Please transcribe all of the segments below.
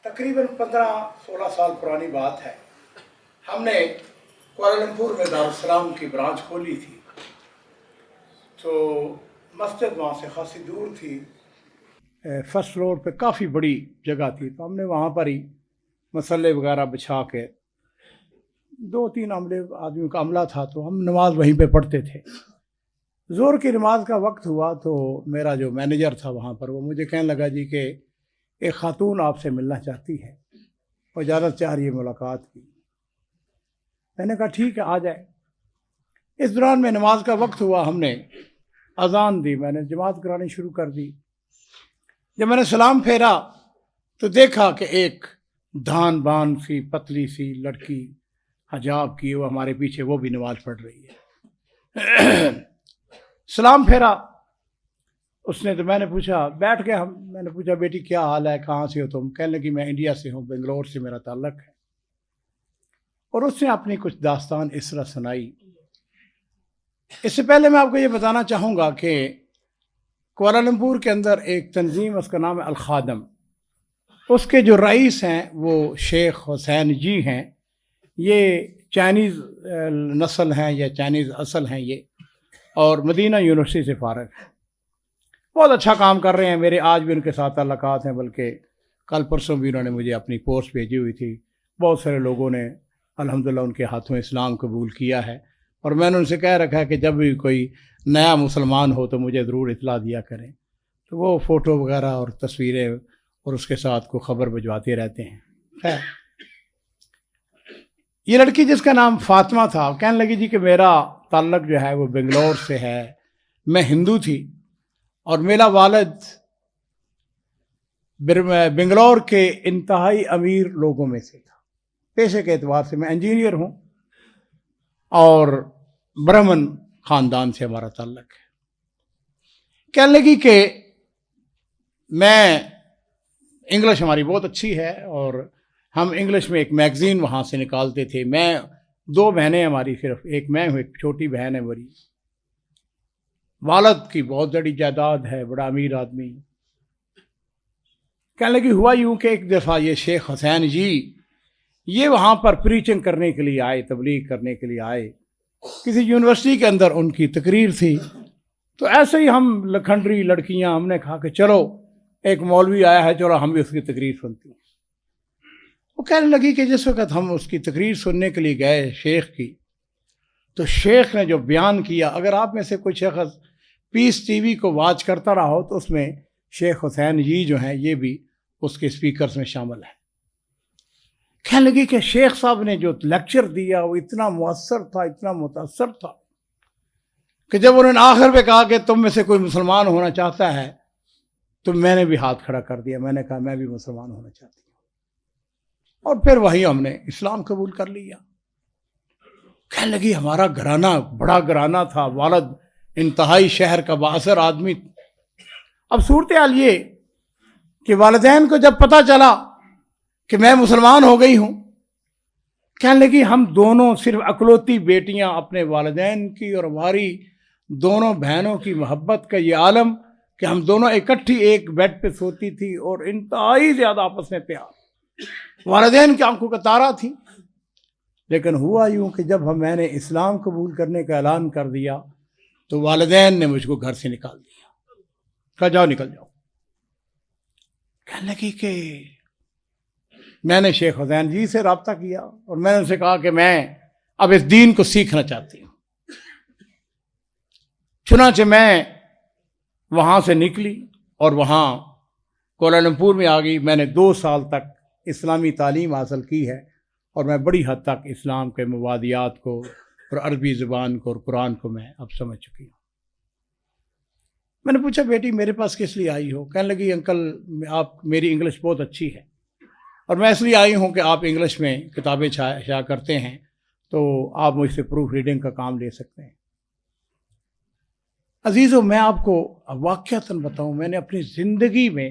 تقریباً 15-16 سال پرانی بات ہے. ہم نے کوالالمپور میں دارالسلام کی برانچ کھولی تھی. تو مسجد وہاں سے خاصی دور تھی. فرسٹ فلور پہ کافی بڑی جگہ تھی، تو ہم نے وہاں پر ہی مسلے وغیرہ بچھا کے 2-3 آدمیوں کا عملہ تھا، تو ہم نماز وہیں پہ پڑھتے تھے. ظہر کی نماز کا وقت ہوا تو میرا جو مینیجر تھا وہاں پر، وہ مجھے کہنے لگا جی کہ ایک خاتون آپ سے ملنا چاہتی ہے، وہ اجازت چاہ رہی ہے ملاقات کی. میں نے کہا ٹھیک ہے آ جائے. اس دوران میں نماز کا وقت ہوا، ہم نے اذان دی، میں نے جماعت کرانی شروع کر دی. جب میں نے سلام پھیرا تو دیکھا کہ ایک دھان بان سی پتلی سی لڑکی حجاب کی، وہ ہمارے پیچھے، وہ بھی نماز پڑھ رہی ہے. سلام پھیرا اس نے، تو میں نے پوچھا، بیٹھ کے میں نے پوچھا بیٹی کیا حال ہے، کہاں سے ہو تم؟ کہنے لگی میں انڈیا سے ہوں، بنگلور سے میرا تعلق ہے. اور اس نے اپنی کچھ داستان اس طرح سنائی. اس سے پہلے میں آپ کو یہ بتانا چاہوں گا کہ کوالالمپور کے اندر ایک تنظیم، اس کا نام ہے الخادم. اس کے جو رئیس ہیں وہ شیخ حسین جی ہیں. یہ چائنیز نسل ہیں یا چائنیز اصل ہیں یہ، اور مدینہ یونیورسٹی سے فارغ ہیں. بہت اچھا کام کر رہے ہیں. میرے آج بھی ان کے ساتھ تعلقات ہیں، بلکہ کل پرسوں بھی انہوں نے مجھے اپنی پوسٹ بھیجی ہوئی تھی. بہت سارے لوگوں نے الحمدللہ ان کے ہاتھوں اسلام قبول کیا ہے. اور میں نے ان سے کہہ رکھا ہے کہ جب بھی کوئی نیا مسلمان ہو تو مجھے ضرور اطلاع دیا کریں. تو وہ فوٹو وغیرہ اور تصویریں اور اس کے ساتھ کو خبر بھجواتے رہتے ہیں. خیر، یہ لڑکی جس کا نام فاطمہ تھا، کہنے لگی جی کہ میرا تعلق جو ہے وہ بنگلور سے ہے، میں ہندو تھی اور میرا والد بنگلور کے انتہائی امیر لوگوں میں سے تھا. پیشے کے اعتبار سے میں انجینئر ہوں اور برہمن خاندان سے ہمارا تعلق ہے. کہنے لگی کہ میں انگلش ہماری بہت اچھی ہے اور ہم انگلش میں ایک میگزین وہاں سے نکالتے تھے. میں 2 بہنیں ہماری، صرف ایک میں ہوں، ایک چھوٹی بہن ہے میری. والد کی بہت بڑی جائیداد ہے، بڑا امیر آدمی. کہنے لگی ہوا یوں کہ ایک دفعہ یہ شیخ حسین جی یہ وہاں پر پریچنگ کرنے کے لیے آئے، تبلیغ کرنے کے لیے آئے. کسی یونیورسٹی کے اندر ان کی تقریر تھی. تو ایسے ہی ہم لکھنڈری لڑکیاں، ہم نے کہا کہ چلو ایک مولوی آیا ہے، چلو ہم بھی اس کی تقریر سنتے ہیں. وہ کہنے لگی کہ جس وقت ہم اس کی تقریر سننے کے لیے گئے شیخ کی، تو شیخ نے جو بیان کیا، اگر آپ میں سے کوئی شخص پیس ٹی وی کو واچ کرتا رہا ہو تو اس میں شیخ حسین جی جو ہیں یہ بھی اس کے اسپیکرز میں شامل ہیں. کہنے لگی کہ شیخ صاحب نے جو لیکچر دیا وہ اتنا مؤثر تھا، اتنا متاثر تھا کہ جب انہوں نے آخر پہ کہا کہ تم میں سے کوئی مسلمان ہونا چاہتا ہے، تو میں نے بھی ہاتھ کھڑا کر دیا. میں نے کہا میں بھی مسلمان ہونا چاہتی ہوں. اور پھر وہی ہم نے اسلام قبول کر لیا. کہنے لگی ہمارا گھرانہ بڑا گھرانہ تھا، والد انتہائی شہر کا بااثر آدمی. اب صورتحال یہ کہ والدین کو جب پتہ چلا کہ میں مسلمان ہو گئی ہوں، کہنے لگی ہم دونوں صرف اکلوتی بیٹیاں، اپنے والدین کی اور ہماری دونوں بہنوں کی محبت کا یہ عالم کہ ہم دونوں اکٹھی ایک بیڈ پہ سوتی تھی اور انتہائی زیادہ آپس میں پیار. والدین کی آنکھوں کا تارا تھی. لیکن ہوا یوں کہ جب میں نے اسلام قبول کرنے کا اعلان کر دیا تو والدین نے مجھ کو گھر سے نکال دیا، کہا جاؤ نکل جاؤ. کہنے لگی کہ میں نے شیخ حسین جی سے رابطہ کیا اور میں نے ان سے کہا کہ میں اب اس دین کو سیکھنا چاہتی ہوں. چنانچہ میں وہاں سے نکلی اور وہاں کوالالمپور میں آ گئی. میں نے 2 سال تک اسلامی تعلیم حاصل کی ہے اور میں بڑی حد تک اسلام کے مبادیات کو اور عربی زبان کو اور قرآن کو میں اب سمجھ چکی ہوں. میں نے پوچھا بیٹی میرے پاس کس لیے آئی ہو؟ کہنے لگی انکل آپ میری انگلش بہت اچھی ہے اور میں اس لیے آئی ہوں کہ آپ انگلش میں کتابیں شائع کرتے ہیں، تو آپ مجھ سے پروف ریڈنگ کا کام لے سکتے ہیں. عزیزو، میں آپ کو واقعتاً بتاؤں، میں نے اپنی زندگی میں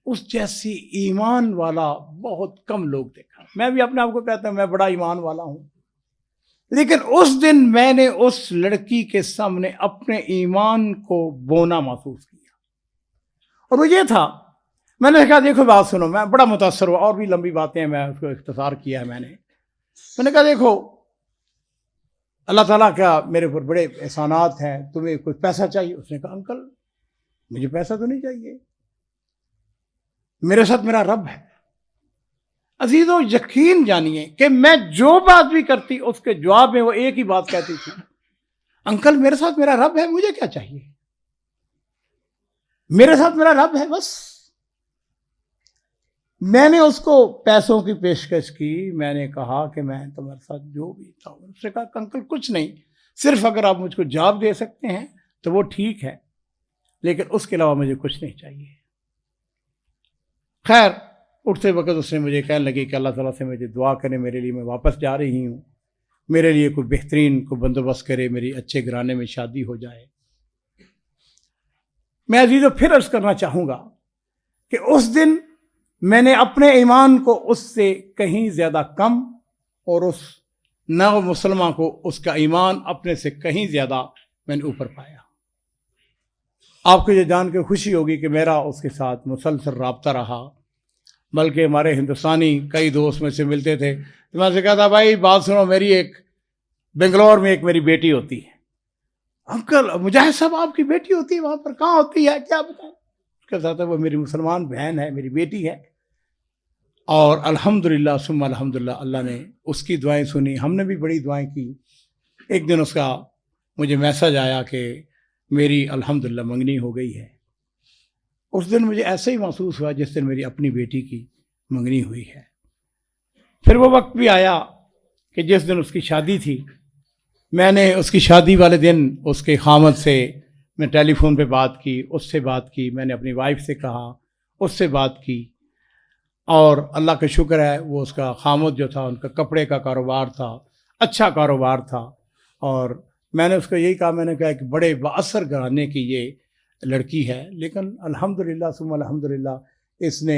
اس جیسی ایمان والا بہت کم لوگ دیکھا. میں بھی اپنے آپ کو کہتا ہوں میں بڑا ایمان والا ہوں، لیکن اس دن میں نے اس لڑکی کے سامنے اپنے ایمان کو بونا محسوس کیا. اور وہ یہ تھا، میں نے کہا دیکھو بات سنو، میں بڑا متاثر ہوا، اور بھی لمبی باتیں ہیں، میں اس کو اختصار کیا ہے میں نے کہا دیکھو اللہ تعالیٰ کا میرے اوپر بڑے احسانات ہیں، تمہیں کوئی پیسہ چاہیے؟ اس نے کہا انکل مجھے پیسہ تو نہیں چاہیے، میرے ساتھ میرا رب ہے۔ عزیزو یقین جانیے کہ میں جو بات بھی کرتی اس کے جواب میں وہ ایک ہی بات کہتی تھی، انکل میرے ساتھ میرا رب ہے، مجھے کیا چاہیے، میرے ساتھ میرا رب ہے بس۔ میں نے اس کو پیسوں کی پیشکش کی، میں نے کہا کہ میں تمہارے ساتھ جو بھی تھا، اس نے کہا انکل کچھ نہیں، صرف اگر آپ مجھ کو جاب دے سکتے ہیں تو وہ ٹھیک ہے، لیکن اس کے علاوہ مجھے کچھ نہیں چاہیے۔ خیر اٹھتے وقت اس نے مجھے کہنے لگی کہ اللہ تعالیٰ سے مجھے دعا کرے میرے لیے، میں واپس جا رہی ہوں، میرے لیے کوئی بہترین کو بندوبست کرے، میری اچھے گھرانے میں شادی ہو جائے۔ میں عزیزو پھر عرض کرنا چاہوں گا کہ اس دن میں نے اپنے ایمان کو اس سے کہیں زیادہ کم، اور اس نو مسلمان کو اس کا ایمان اپنے سے کہیں زیادہ میں نے اوپر پایا۔ آپ کو یہ جان کے خوشی ہوگی کہ میرا اس کے ساتھ مسلسل رابطہ رہا، بلکہ ہمارے ہندوستانی کئی دوست میں سے ملتے تھے تو میں سے کہا تھا بھائی بات سنو، میری ایک بنگلور میں ایک میری بیٹی ہوتی ہے۔ انکل مجاہد صاحب آپ کی بیٹی ہوتی ہے وہاں پر، کہاں ہوتی ہے کیا بتائیں؟ کہتا تھا وہ میری مسلمان بہن ہے، میری بیٹی ہے، اور الحمدللہ ثم الحمدللہ اللہ نے اس کی دعائیں سنی، ہم نے بھی بڑی دعائیں کی۔ ایک دن اس کا مجھے میسج آیا کہ میری الحمدللہ منگنی ہو گئی ہے۔ اس دن مجھے ایسے ہی محسوس ہوا جس دن میری اپنی بیٹی کی منگنی ہوئی ہے۔ پھر وہ وقت بھی آیا کہ جس دن اس کی شادی تھی، میں نے اس کی شادی والے دن اس کے خامد سے میں ٹیلی فون پہ بات کی، اس سے بات کی، میں نے اپنی وائف سے کہا، اس سے بات کی، اور اللہ کا شکر ہے وہ اس کا خامد جو تھا ان کا کپڑے کا کاروبار تھا، اچھا کاروبار تھا، اور میں نے اس کو یہی کہا، میں نے کہا کہ بڑے بااثر گھرانے کی یہ لڑکی ہے، لیکن الحمدللہ ثم الحمدللہ اس نے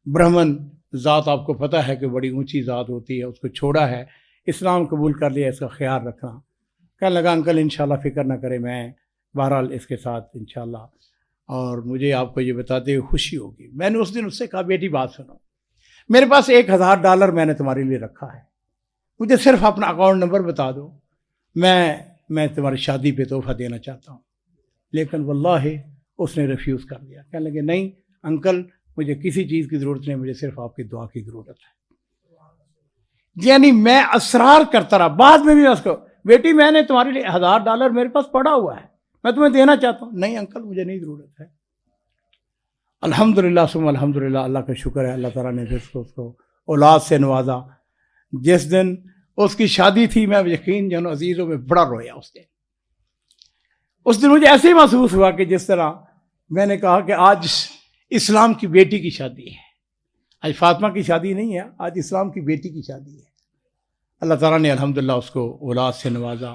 برہمن ذات، آپ کو پتہ ہے کہ بڑی اونچی ذات ہوتی ہے، اس کو چھوڑا ہے، اسلام قبول کر لیا، اس کا خیال رکھنا۔ کہنے لگا انکل انشاءاللہ فکر نہ کرے، میں بہرحال اس کے ساتھ انشاءاللہ، اور مجھے آپ کو یہ بتاتے ہوئے خوشی ہوگی۔ میں نے اس دن اس سے کہا بیٹی بات سنو، میرے پاس $1000 میں نے تمہارے لیے رکھا ہے، مجھے صرف اپنا اکاؤنٹ نمبر بتا دو، میں تمہاری شادی پہ تحفہ دینا چاہتا ہوں۔ لیکن واللہ اس نے ریفیوز کر دیا، کہنے لگے نہیں انکل مجھے کسی چیز کی ضرورت نہیں، مجھے صرف آپ کی دعا کی ضرورت ہے۔ یعنی میں اصرار کرتا رہا، بعد میں بھی اس کو بیٹی میں نے تمہارے لیے $1000 میرے پاس پڑا ہوا ہے، میں تمہیں دینا چاہتا ہوں۔ نہیں انکل مجھے نہیں ضرورت ہے۔ الحمدللہ ثم الحمدللہ اللہ کا شکر ہے، اللہ تعالیٰ نے جس کو اس کو اولاد سے نوازا۔ جس دن اس کی شادی تھی میں یقین جانو عزیزوں میں بڑا رویا اس دن مجھے ایسے ہی محسوس ہوا کہ جس طرح میں نے کہا کہ آج اسلام کی بیٹی کی شادی ہے، آج فاطمہ کی شادی نہیں ہے، آج اسلام کی بیٹی کی شادی ہے۔ اللہ تعالیٰ نے الحمدللہ اس کو اولاد سے نوازا۔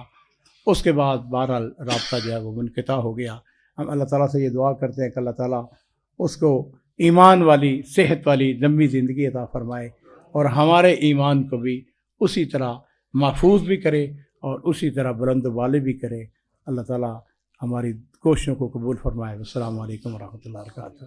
اس کے بعد بہرحال رابطہ جو ہے وہ منقطع ہو گیا۔ ہم اللہ تعالیٰ سے یہ دعا کرتے ہیں کہ اللہ تعالیٰ اس کو ایمان والی، صحت والی لمبی زندگی عطا فرمائے، اور ہمارے ایمان کو بھی اسی طرح محفوظ بھی کرے اور اسی طرح بلند و بالے بھی کرے۔ اللہ تعالیٰ ہماری کوششوں کو قبول فرمائے۔ السلام علیکم ورحمۃ اللہ وبرکاتہ۔